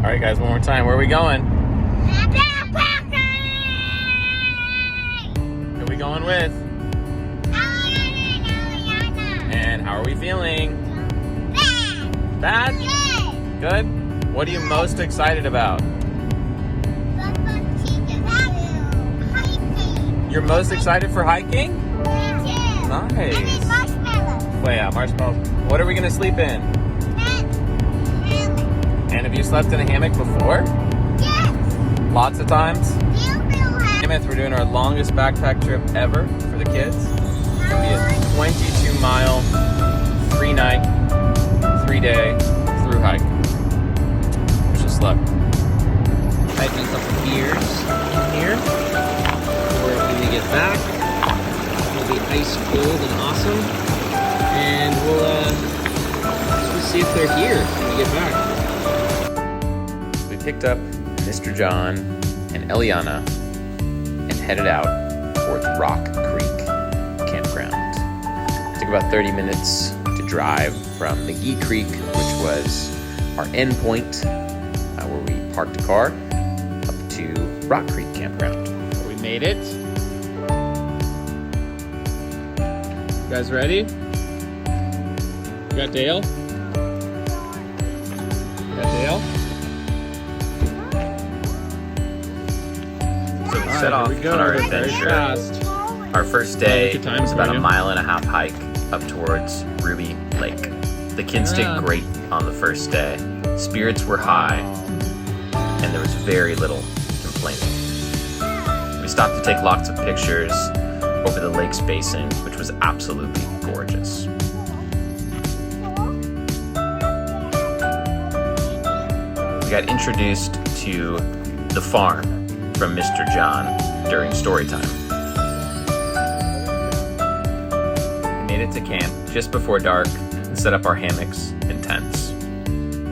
right, guys, one more time. Where are we going? Who are we going with? And how are we feeling? Bad? Good? What are you most excited about? You're most excited for hiking? Nice. Well, yeah, marshmallows. What are we going to sleep in? And have you slept in a hammock before? Yes. Lots of times? We're doing our longest backpack trip ever for the kids. It's going to be a 22-mile, 3-night, 3-day through hike. Wish us luck. Hiking a couple beers in here. Before we get back, it'll be ice cold and awesome. And we'll see if they're here when we get back. We picked up Mr. John and Eliana and headed out towards Rock Creek Campground. It took about 30 minutes to drive from McGee Creek, which was our end point where we parked the car, up to Rock Creek Campground. We made it. You guys ready? You got Dale? You got Dale? So we set off on our adventure. Our first day was about a 1.5-mile hike up towards Ruby Lake. The kids did great on the first day. Spirits were high, and there was very little complaining. We stopped to take lots of pictures over the lake's basin, which was absolutely gorgeous. We got introduced to the farm from Mr. John during story time. We made it to camp just before dark and set up our hammocks and tents.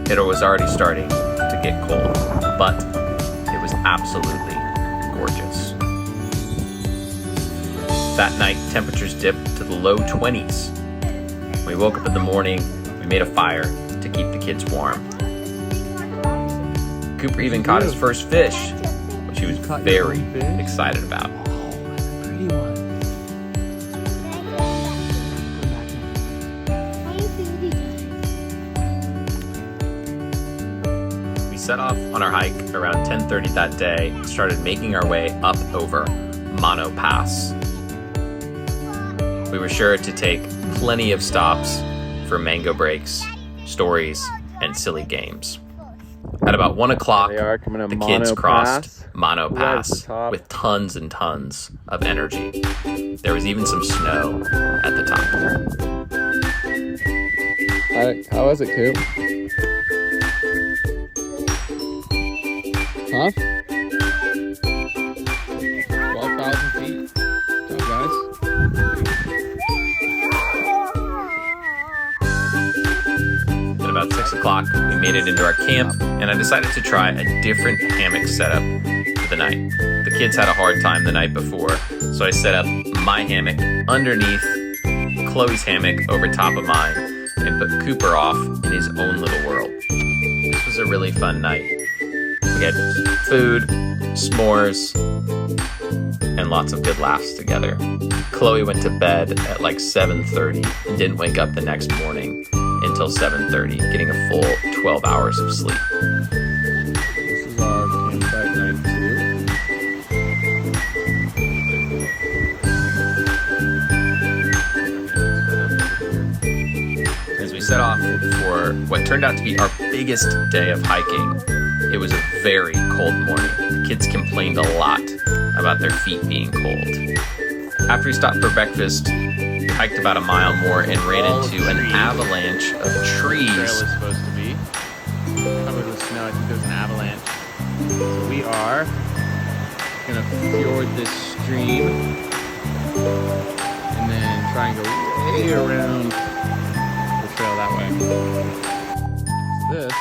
It was already starting to get cold, but it was absolutely gorgeous. That night, temperatures dipped to the low 20s. When we woke up in the morning, we made a fire to keep the kids warm. Cooper even caught his first fish, which he was very excited about. Pretty one. We set off on our hike around 10:30 that day and started making our way up over Mono Pass. We were sure to take plenty of stops for mango breaks, stories, and silly games. At about 1 o'clock, the kids crossed Mono Pass with tons and tons of energy. There was even some snow at the top. How was it, Coop? Huh? 12,000 feet. Good job, guys. At about 6 o'clock, we made it into our camp, and I decided to try a different hammock setup for the night. The kids had a hard time the night before, so I set up my hammock underneath Chloe's hammock over top of mine and put Cooper off in his own little world. This was a really fun night. We had food, s'mores, and lots of good laughs together. Chloe went to bed at like 7:30 and didn't wake up the next morning until 7:30, getting a full 12 hours of sleep. This is our campsite night 2. As we set off for what turned out to be our biggest day of hiking, it was a very cold morning. The kids complained a lot about their feet being cold. After we stopped for breakfast, we hiked about a mile more and ran into an avalanche of trees. Trail is supposed to be covered with snow. I think there's an avalanche. So we are gonna fjord this stream and then try and go way around the trail that way. This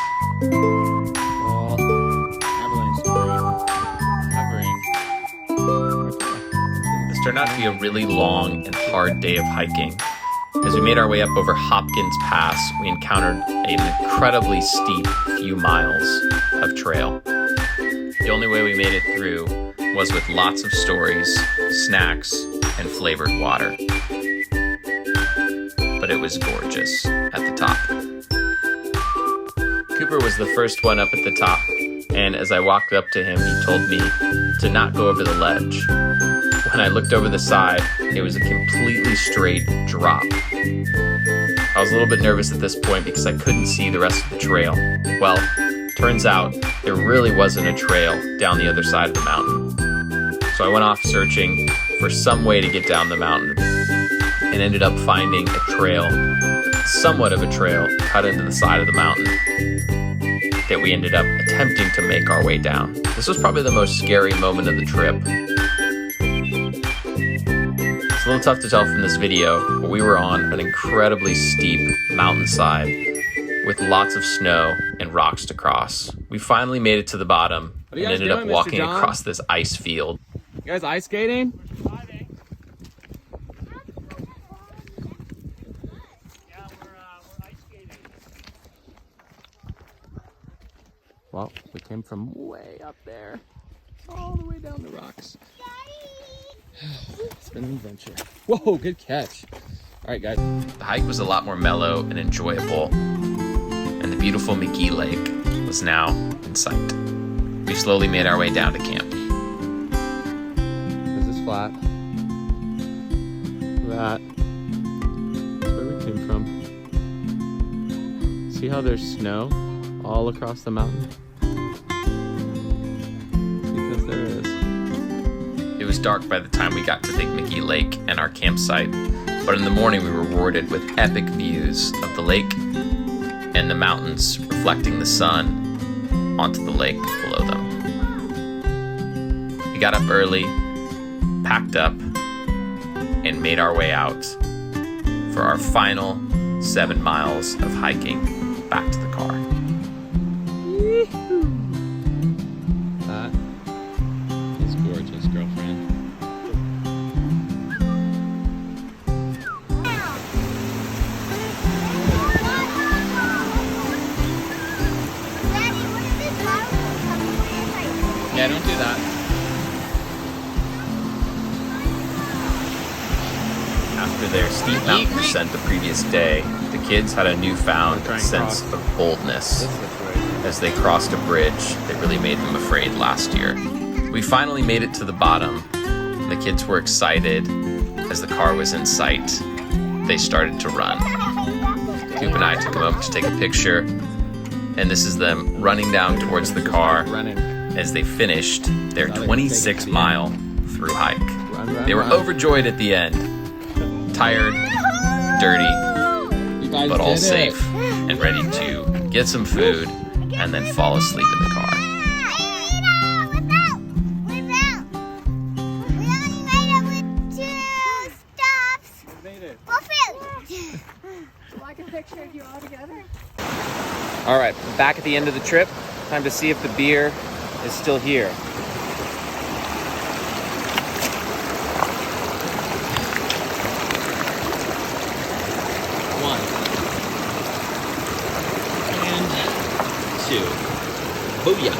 all avalanche debris covering our trail. This turned out to be a really long and hard day of hiking. As we made our way up over Hopkins Pass, we encountered an incredibly steep few miles of trail. The only way we made it through was with lots of stories, snacks, and flavored water. But it was gorgeous at the top. Cooper was the first one up at the top, and as I walked up to him, he told me to not go over the ledge. When I looked over the side, it was a completely straight drop. I was a little bit nervous at this point because I couldn't see the rest of the trail. Well, turns out there really wasn't a trail down the other side of the mountain. So I went off searching for some way to get down the mountain and ended up finding a trail, somewhat of a trail, cut into the side of the mountain that we ended up attempting to make our way down. This was probably the most scary moment of the trip. It's a little tough to tell from this video, but we were on an incredibly steep mountainside with lots of snow and rocks to cross. We finally made it to the bottom and ended up walking across this ice field. You guys ice skating? Yeah, we're ice skating. Well, we came from way up there, all the way down the rocks. It's been an adventure. Whoa, good catch. All right, guys. The hike was a lot more mellow and enjoyable, and the beautiful McGee Lake was now in sight. We slowly made our way down to camp. Is this flat? That's where we came from. See how there's snow all across the mountain? Because there is. It was dark by the time we got to Big McGee Lake and our campsite, but in the morning we were rewarded with epic views of the lake and the mountains reflecting the sun onto the lake below them. We got up early, packed up, and made our way out for our final 7 miles of hiking back to the car. That is gorgeous, girlfriend. Yeah, don't do that. After their steep mountain descent the previous day, the kids had a newfound sense of boldness as they crossed a bridge that really made them afraid last year. We finally made it to the bottom. The kids were excited. As the car was in sight, they started to run. Coop and I took a moment to take a picture, and this is them running down towards the car as they finished their 26-mile through hike. They were overjoyed at the end. Tired, dirty, but all safe and ready to get some food and then fall asleep in the car. Like a picture of you all together. All right, back at the end of the trip. Time to see if the beer is still here. One. And two. Booyah.